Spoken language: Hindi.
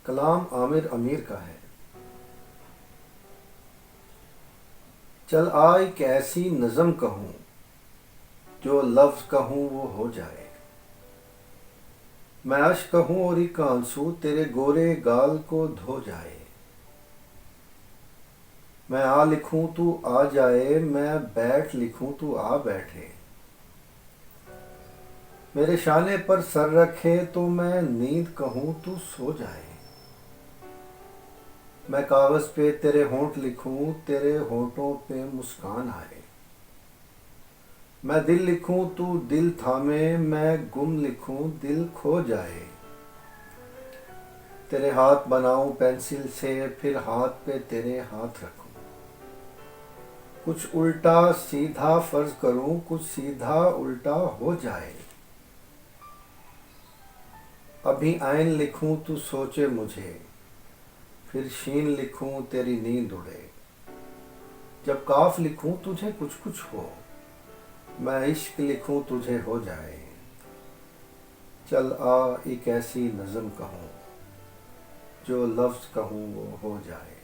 कलाम आमिर अमीर का है। चल आ एक ऐसी नज़म कहूँ, जो लफ्ज़ कहूँ वो हो जाए। मैं अश्क कहूँ और एक आंसू तेरे गोरे गाल को धो जाए। मैं आ लिखूँ तू आ जाए, मैं बैठ लिखूँ तू आ बैठे। मेरे शाने पर सर रखे तो मैं नींद कहूँ तू सो जाए। मैं कागज़ पे तेरे होंठ लिखूं, तेरे होंठों पे मुस्कान आए। मैं दिल लिखूं तू दिल थामे, मैं गुम लिखूं दिल खो जाए। तेरे हाथ बनाऊं पेंसिल से, फिर हाथ पे तेरे हाथ रखूं। कुछ उल्टा सीधा फर्ज करूं, कुछ सीधा उल्टा हो जाए। अभी आइन लिखूं तू सोचे मुझे, फिर शीन लिखूं तेरी नींद उड़े। जब काफ लिखूं तुझे कुछ कुछ हो, मैं इश्क लिखूं तुझे हो जाए। चल आ एक ऐसी नज़म कहूँ, जो लफ्ज़ कहूँ वो हो जाए।